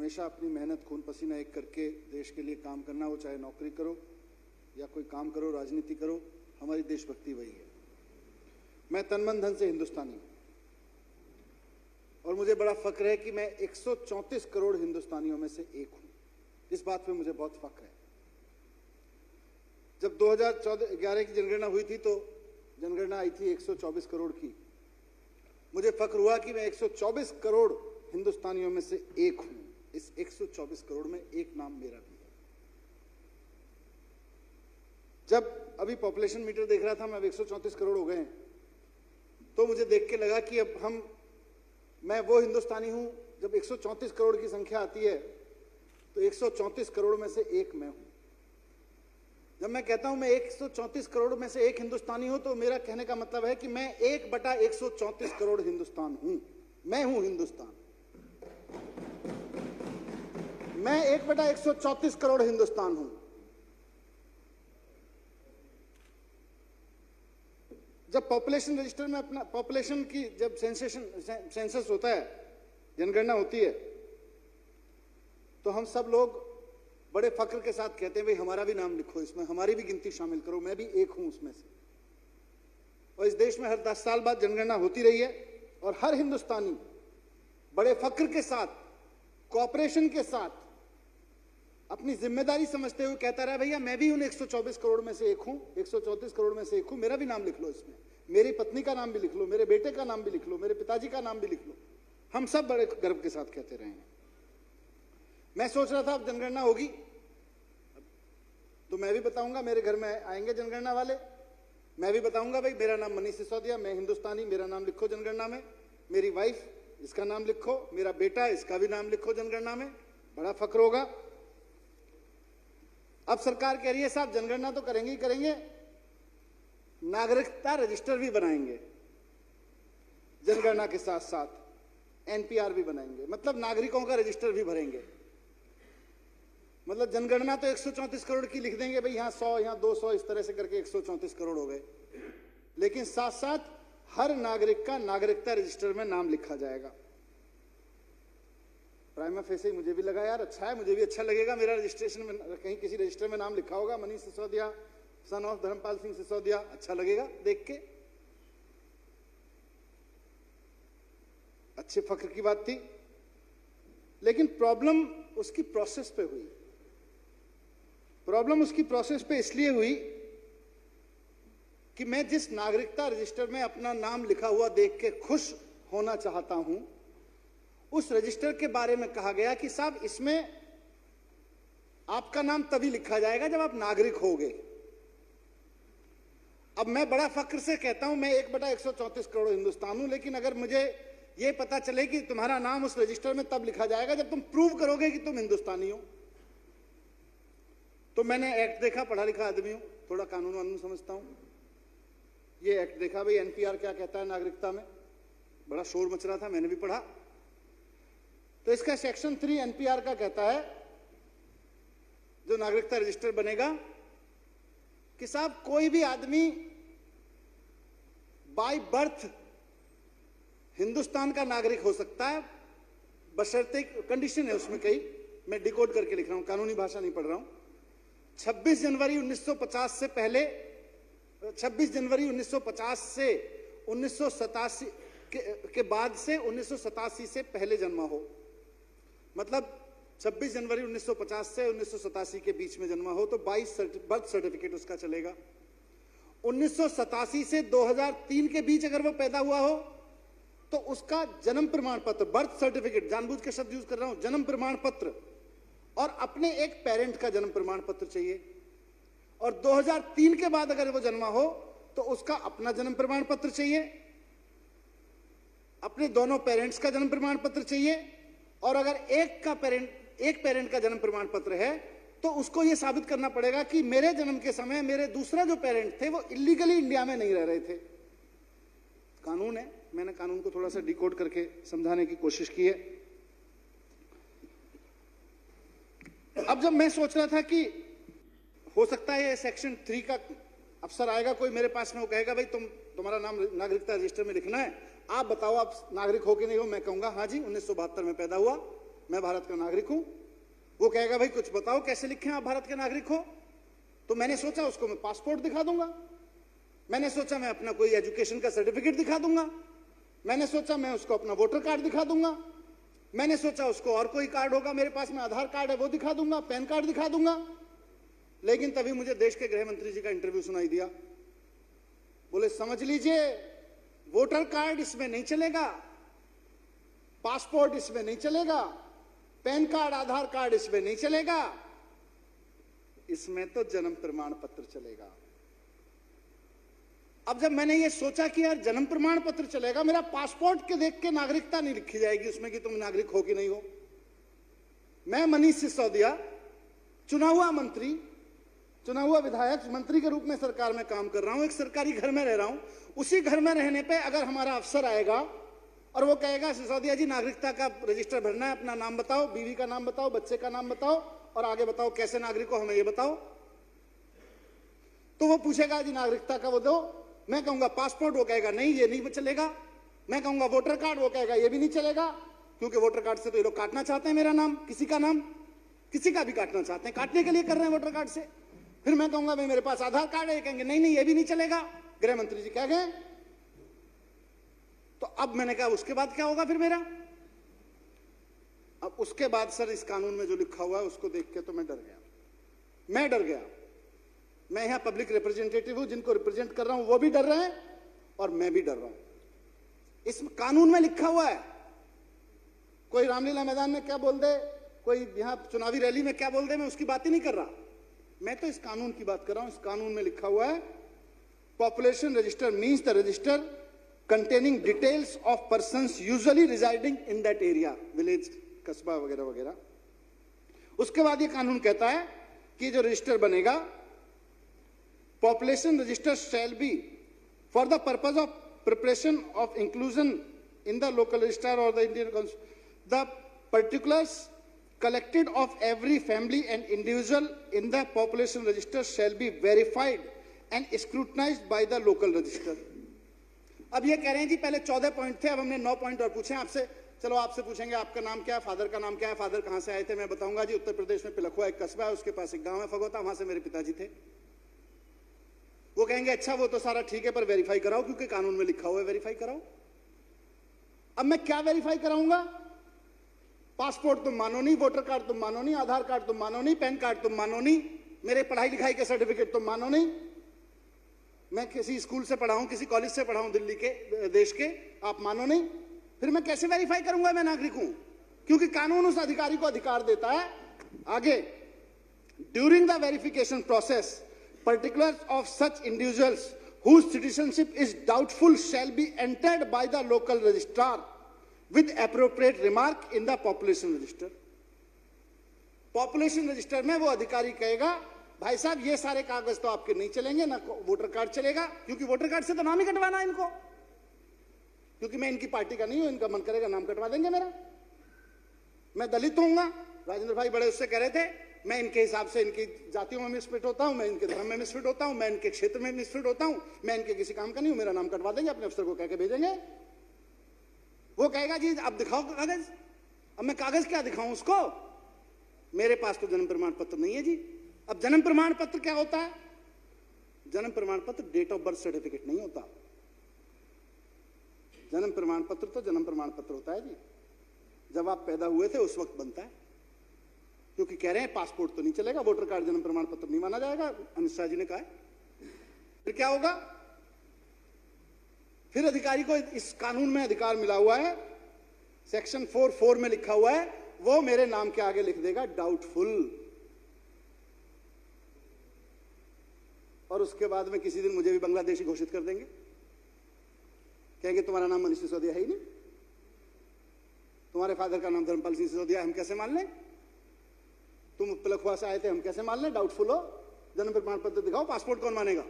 हमेशा अपनी मेहनत खून पसीना एक करके देश के लिए काम करना हो, चाहे नौकरी करो या कोई काम करो, राजनीति करो, हमारी देशभक्ति वही है। मैं तन मन धन से हिंदुस्तानी हूं और मुझे बड़ा फक्र है कि मैं 134 करोड़ हिंदुस्तानियों में से एक हूं। इस बात पे मुझे बहुत फक्र है। जब 2011 की जनगणना हुई थी तो जनगणना आई थी 124 करोड़ की। मुझे फक्र हुआ कि मैं 124 करोड़ हिंदुस्तानियों में से एक हूं। इस 124 करोड़ में एक नाम मेरा भी है। जब अभी पॉपुलेशन मीटर देख रहा था मैं, अब 134 करोड़ हो गए हैं, तो मुझे देख के लगा कि अब मैं वो हिंदुस्तानी हूं। जब 134 करोड़ की संख्या आती है तो 134 करोड़ में से एक मैं हूं। जब मैं कहता हूं मैं 134 करोड़ में से एक हिंदुस्तानी हूं, तो मेरा कहने का मतलब है कि मैं 1/134 करोड़ हिंदुस्तान हूं। मैं हूं हिंदुस्तान। मैं 1/134 करोड़ हिंदुस्तान हूं। जब पॉपुलेशन रजिस्टर में अपना पॉपुलेशन की जब सेंसस होता है, जनगणना होती है, तो हम सब लोग बड़े फक्र के साथ कहते हैं भाई हमारा भी नाम लिखो इसमें, हमारी भी गिनती शामिल करो, मैं भी एक हूं उसमें से। और इस देश में हर 10 साल बाद जनगणना होती रही है और हर हिंदुस्तानी बड़े फक्र के साथ, कोऑपरेशन के साथ, अपनी जिम्मेदारी समझते हुए कहता रहा भैया मैं भी उन 124 करोड़ में से एक हूं, 134 करोड़ में से एक हूं, मेरा भी नाम लिख लो इसमें, मेरी पत्नी का नाम भी लिख लो, मेरे बेटे का नाम भी लिख लो, मेरे पिताजी का नाम भी लिख लो। हम सब बड़े गर्व के साथ कहते रहे हैं। मैं सोच रहा था अब जनगणना होगी तो मैं भी बताऊंगा, मेरे घर में आएंगे जनगणना वाले, मैं भी बताऊंगा भाई मेरा नाम मनीष सिसोदिया, मैं हिंदुस्तानी, मेरा नाम लिखो जनगणना में, मेरी वाइफ इसका नाम लिखो, मेरा बेटा इसका भी नाम लिखो जनगणना में, बड़ा फक्र होगा। अब सरकार कह रही है साहब जनगणना तो करेंगे ही करेंगे, नागरिकता रजिस्टर भी बनाएंगे, जनगणना के साथ साथ एनपीआर भी बनाएंगे, मतलब नागरिकों का रजिस्टर भी भरेंगे। मतलब जनगणना तो 134 करोड़ की लिख देंगे भाई, यहां 100 यहां 200, इस तरह से करके 134 करोड़ हो गए, लेकिन साथ साथ हर नागरिक का नागरिकता रजिस्टर में नाम लिखा जाएगा। प्राइमा फेसे मुझे भी लगा यार अच्छा है, मुझे भी अच्छा लगेगा, मेरा रजिस्ट्रेशन में कहीं किसी रजिस्टर में नाम लिखा होगा मनीष सिसोदिया, सन ऑफ धर्मपाल सिंह सिसोदिया, अच्छा लगेगा देख के, अच्छे फक्र की बात थी। लेकिन प्रॉब्लम उसकी प्रोसेस पे हुई। प्रॉब्लम उसकी प्रोसेस पे इसलिए हुई कि मैं जिस नागरिकता रजिस्टर में अपना नाम लिखा हुआ देख के खुश होना चाहता हूं, उस रजिस्टर के बारे में कहा गया कि साहब इसमें आपका नाम तभी लिखा जाएगा जब आप नागरिक होगे। अब मैं बड़ा फक्र से कहता हूं मैं 1/134 करोड़ हिंदुस्तान हूं, लेकिन अगर मुझे यह पता चले कि तुम्हारा नाम उस रजिस्टर में तब लिखा जाएगा जब तुम प्रूव करोगे कि तुम हिंदुस्तानी हो। तो मैंने एक्ट देखा, पढ़ा लिखा आदमी हूं, थोड़ा कानून वानून समझता हूं। ये एक्ट देखा भाई एनपीआर क्या कहता है नागरिकता में, बड़ा शोर मच रहा था, मैंने भी पढ़ा। तो इसका सेक्शन 3 एनपीआर का कहता है, जो नागरिकता रजिस्टर बनेगा, कि साहब कोई भी आदमी बाय बर्थ हिंदुस्तान का नागरिक हो सकता है, बशर्ते कंडीशन है उसमें कई, मैं डिकोड करके लिख रहा हूं, कानूनी भाषा नहीं पढ़ रहा हूं। 26 जनवरी 1950 से पहले, 26 जनवरी 1950 से 1987 के बाद से 1987 से पहले जन्मा हो, मतलब 26 जनवरी 1950 से 1987 के बीच में जन्मा हो तो 22 बर्थ सर्टिफिकेट उसका चलेगा। 1987 से 2003 के बीच अगर वो पैदा हुआ हो तो उसका जन्म प्रमाण पत्र, बर्थ सर्टिफिकेट, जानबूझ के शब्द यूज कर रहा हूं, जन्म प्रमाण पत्र और अपने एक पेरेंट का जन्म प्रमाण पत्र चाहिए। और 2003 के बाद अगर वो जन्मा हो तो उसका अपना जन्म प्रमाण पत्र चाहिए, अपने दोनों पेरेंट्स का जन्म प्रमाण पत्र चाहिए, और अगर एक पेरेंट का जन्म प्रमाण पत्र है तो उसको यह साबित करना पड़ेगा कि मेरे जन्म के समय मेरे दूसरा जो पेरेंट थे वो इलीगली इंडिया में नहीं रह रहे थे। कानून है, मैंने कानून को थोड़ा सा डिकोड करके समझाने की कोशिश की है। अब जब मैं सोच रहा था कि हो सकता है सेक्शन 3 का अफसर आएगा कोई मेरे पास में, वो कहेगा भाई तुम्हारा नाम नागरिकता रजिस्टर में लिखना है, आप बताओ आप नागरिक हो कि नहीं हो। मैं कहूंगा हाँ जी 1972 में पैदा हुआ, मैं भारत का नागरिक हूं। वो कहेगा भाई कुछ बताओ कैसे लिखे आप भारत के नागरिक हो। तो मैंने सोचा उसको मैं पासपोर्ट दिखा दूंगा, मैंने सोचा मैं अपना कोई एजुकेशन का सर्टिफिकेट दिखा दूंगा, मैंने सोचा मैं उसको अपना वोटर कार्ड दिखा दूंगा, मैंने सोचा उसको और कोई कार्ड होगा मेरे पास में, आधार कार्ड है वो दिखा दूंगा, पैन कार्ड दिखा दूंगा। लेकिन तभी मुझे देश के गृह मंत्री जी का इंटरव्यू सुनाई दिया। बोले समझ लीजिए वोटर कार्ड इसमें नहीं चलेगा, पासपोर्ट इसमें नहीं चलेगा, पैन कार्ड आधार कार्ड इसमें नहीं चलेगा, इसमें तो जन्म प्रमाण पत्र चलेगा। अब जब मैंने ये सोचा कि यार जन्म प्रमाण पत्र चलेगा, मेरा पासपोर्ट के देख के नागरिकता नहीं लिखी जाएगी उसमें कि तुम नागरिक हो कि नहीं हो। मैं मनीष सिसोदिया चुना हुआ मंत्री, चुना हुआ विधायक, मंत्री के रूप में सरकार में काम कर रहा हूं, एक सरकारी घर में रह रहा हूं। उसी घर में रहने पे अगर हमारा अफसर आएगा और वो कहेगा सिसोदिया जी नागरिकता का रजिस्टर भरना है, अपना नाम बताओ, बीवी का नाम बताओ, बच्चे का नाम बताओ और आगे बताओ कैसे नागरिक हो हमें ये बताओ, तो वो पूछेगा जी नागरिकता का वो दो। मैं कहूंगा पासपोर्ट, वो कहेगा नहीं ये नहीं चलेगा। मैं कहूंगा वोटर कार्ड, वो कहेगा ये भी नहीं चलेगा, क्योंकि वोटर कार्ड से तो ये लोग काटना चाहते हैं मेरा नाम, किसी का नाम, किसी का भी काटना चाहते हैं, काटने के लिए कर रहे हैं वोटर कार्ड से। फिर मैं कहूंगा भाई मेरे पास आधार कार्ड है, ये कहेंगे नहीं नहीं ये भी नहीं चलेगा। गृह मंत्री जी कह गए। तो अब मैंने कहा उसके बाद क्या होगा फिर मेरा। अब उसके बाद सर इस कानून में जो लिखा हुआ है उसको देख के तो मैं डर गया। मैं यहां पब्लिक रिप्रेजेंटेटिव हूं, जिनको रिप्रेजेंट कर रहा हूं वो भी डर रहे हैं और मैं भी डर रहा हूं। इस कानून में लिखा हुआ है, कोई रामलीला मैदान में क्या बोल दे, कोई यहां चुनावी रैली में क्या बोल दे, मैं उसकी बात ही नहीं कर रहा। मैं तो इस कानून की बात कर रहा हूं। इस कानून में लिखा हुआ है population register means the register containing details of persons usually residing in that area, village, कस्बा वगैरह वगैरह। उसके बाद ये कानून कहता है कि जो रजिस्टर बनेगा, population register shall be for the purpose of preparation of inclusion in the local register or the Indian the particulars collected of every family and individual in the population register shall be verified and scrutinized by the local register। अब ये कह रहे हैं जी पहले 14 point थे, अब हमने 9 point और पूछे आपसे। चलो आपसे पूछेंगे आपका नाम क्या है, फादर का नाम क्या है, फादर कहां से आए थे। मैं बताऊंगा जी उत्तर प्रदेश में पिलखुआ एक कस्बा है, उसके पास एक गांव है फगोता, वहां से मेरे पिताजी थे। वो कहेंगे अच्छा वो तो सारा ठीक है पर वेरीफाई कराओ, क्योंकि कानून में लिखा हुआ है वेरीफाई कराओ। अब मैं क्या वेरीफाई कराऊंगा। पासपोर्ट तुम मानो नहीं, वोटर कार्ड तुम मानो नहीं, आधार कार्ड तुम मानो नहीं, पैन कार्ड तुम मानो नहीं, मेरे पढ़ाई लिखाई के सर्टिफिकेट तुम मानो नहीं। मैं किसी स्कूल से पढ़ा हूं, किसी कॉलेज से पढ़ा हूं दिल्ली के, देश के, आप मानो नहीं। फिर मैं कैसे वेरीफाई करूंगा मैं नागरिक हूं, क्योंकि कानून उस अधिकारी को अधिकार देता है। आगे, during the verification process particulars of such individuals whose citizenship is doubtful shall be entered by the local registrar with appropriate remark in the population register। population register में वो अधिकारी कहेगा भाई साहब ये सारे कागज तो आपके नहीं चलेंगे, ना वोटर कार्ड चलेगा, क्योंकि वोटर कार्ड से तो नाम ही कटवाना है इनको, क्योंकि मैं इनकी पार्टी का नहीं हूं, इनका मन करेगा नाम कटवा देंगे मेरा। मैं दलित हूंगा, राजेंद्र भाई बड़े उससे कह रहे थे, मैं इनके हिसाब से इनकी जातियों में मिसफिट होता हूं, मैं इनके धर्म में मिसफिट होता हूं, मैं इनके क्षेत्र में मिसफिट होता हूं, मैं इनके किसी काम का नहीं हूं, मेरा नाम कटवा देंगे, अपने अफसर को कह के भेजेंगे। वो कहेगा जी अब दिखाओ कागज। अब मैं कागज क्या दिखाऊं उसको, मेरे पास तो जन्म प्रमाण पत्र नहीं है जी। अब जन्म प्रमाण पत्र क्या होता है। जन्म प्रमाण पत्र डेट ऑफ बर्थ सर्टिफिकेट नहीं होता। जन्म प्रमाण पत्र तो जन्म प्रमाण पत्र होता है जी, जब आप पैदा हुए थे उस वक्त बनता है, क्योंकि कह रहे हैं पासपोर्ट तो नहीं चलेगा, वोटर कार्ड जन्म प्रमाण पत्र नहीं माना जाएगा, अमित शाह जी ने कहा है। फिर क्या होगा। फिर अधिकारी को इस कानून में अधिकार मिला हुआ है, सेक्शन 4(4) में लिखा हुआ है, वो मेरे नाम के आगे लिख देगा डाउटफुल। और उसके बाद में किसी दिन मुझे भी बांग्लादेशी घोषित कर देंगे, कहेंगे तुम्हारा नाम मनीष सिसोदिया है ही नहीं, तुम्हारे फादर का नाम धर्मपाल सिंह सिसोदिया, हम कैसे मान लें। तुम पिलखुआ से आए थे, हम कैसे मान लें। डाउटफुल हो, जन्म प्रमाण पत्र दिखाओ, पासपोर्ट कौन मानेगा।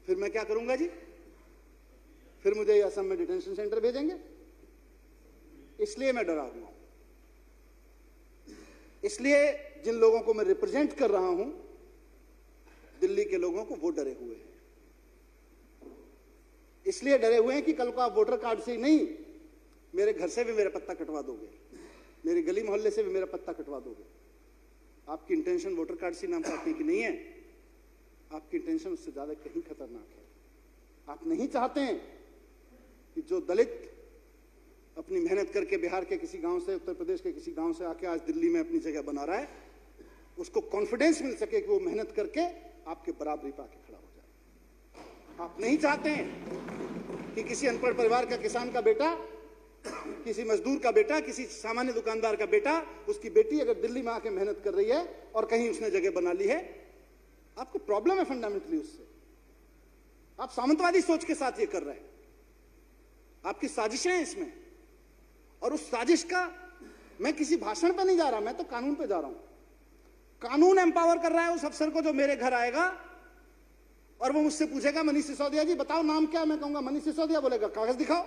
फिर मैं क्या करूंगा जी, फिर मुझे असम में डिटेंशन सेंटर भेजेंगे। इसलिए मैं डरा हुआ हूं, इसलिए जिन लोगों को मैं रिप्रेजेंट कर रहा हूं, दिल्ली के लोगों को, वो डरे हुए हैं। इसलिए डरे हुए हैं कि कल को आप वोटर कार्ड से ही नहीं, मेरे घर से भी मेरा पत्ता कटवा दोगे, मेरी गली मोहल्ले से भी मेरा पत्ता कटवा दोगे। आपकी इंटेंशन वोटर कार्ड से नाम काटने की नहीं है, आपकी इंटेंशन उससे ज्यादा कहीं खतरनाक है। आप नहीं चाहते हैं कि जो दलित अपनी मेहनत करके बिहार के किसी गांव से, उत्तर प्रदेश के किसी गांव से आके आज दिल्ली में अपनी जगह बना रहा है, उसको कॉन्फिडेंस मिल सके कि वो मेहनत करके आपके बराबरी पाके खड़ा हो जाए। आप नहीं चाहते हैं कि किसी अनपढ़ परिवार का, किसान का बेटा, किसी मजदूर का बेटा, किसी सामान्य दुकानदार का बेटा, उसकी बेटी अगर दिल्ली में आके मेहनत कर रही है और कहीं उसने जगह बना ली है, आपको प्रॉब्लम है फंडामेंटली उससे। आप सामंतवादी सोच के साथ ये कर रहे हैं, आपकी साजिशें हैं इसमें। और उस साजिश का मैं किसी भाषण पे नहीं जा रहा, मैं तो कानून पे जा रहा हूं। कानून एम्पावर कर रहा है उस अफसर को जो मेरे घर आएगा और वो मुझसे पूछेगा, मनीष सिसोदिया जी बताओ नाम क्या है? मैं कहूंगा मनीष सिसोदिया। बोलेगा कागज दिखाओ,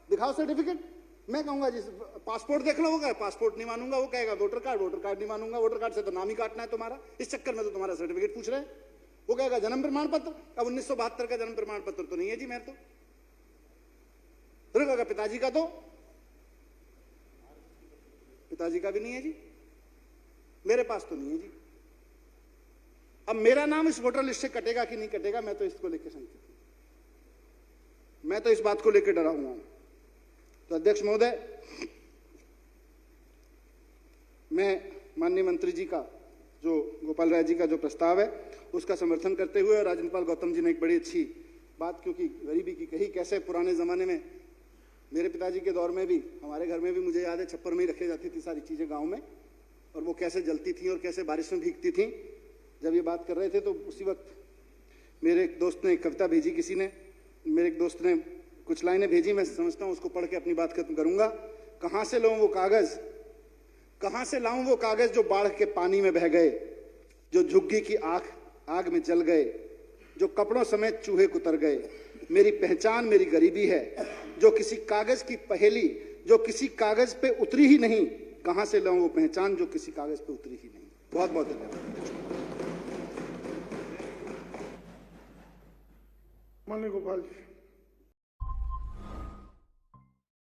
दिखाओ सर्टिफिकेट। मैं कहूंगा जी पासपोर्ट देख लो, वो कहे पासपोर्ट नहीं मानूंगा। वो कहेगा वोटर कार्ड, वोटर कार्ड नहीं मानूंगा। वोटर कार्ड से तो नाम ही काटना है तुम्हारा, इस चक्कर में तो तुम्हारा सर्टिफिकेट पूछ रहे हैं। वो कहेगा जन्म प्रमाण पत्र। अब 1972 का जन्म प्रमाण पत्र तो नहीं है जी मेरे तो। फिर कहेगा पिताजी का, तो पिताजी का भी नहीं है जी, मेरे पास तो नहीं है जी। अब मेरा नाम इस वोटर लिस्ट से कटेगा कि नहीं कटेगा, मैं तो इसको लेकर शंकित हूं। मैं तो इस बात को लेकर डरा हुआ हूं। तो अध्यक्ष महोदय, मैं माननीय मंत्री जी का, जो गोपाल राय जी का जो प्रस्ताव है, उसका समर्थन करते हुए, और राजनपाल गौतम जी ने एक बड़ी अच्छी बात, क्योंकि गरीबी की कही, कैसे पुराने जमाने में मेरे पिताजी के दौर में भी, हमारे घर में भी मुझे याद है, छप्पर में ही रखी जाती थी सारी चीजें गांव में, और वो कैसे जलती थी और कैसे बारिश में भीगती थी। जब ये बात कर रहे थे तो उसी वक्त मेरे एक दोस्त ने एक कविता भेजी, किसी ने, मेरे एक दोस्त ने कुछ लाइनें भेजी, मैं समझता हूं उसको पढ़ के अपनी बात खत्म करूंगा। कहां से लाऊं वो कागज, कहां से लाऊं वो कागज जो बाढ़ के पानी में बह गए, जो झुग्गी की आग में जल गए, जो कपड़ों समेत चूहे कुतर गए। मेरी पहचान मेरी गरीबी है, जो किसी कागज की पहेली, जो किसी कागज पे उतरी ही नहीं। कहां से लाऊं वो पहचान जो किसी कागज पे उतरी ही नहीं। बहुत बहुत धन्यवाद। माननीय गोपाल जी।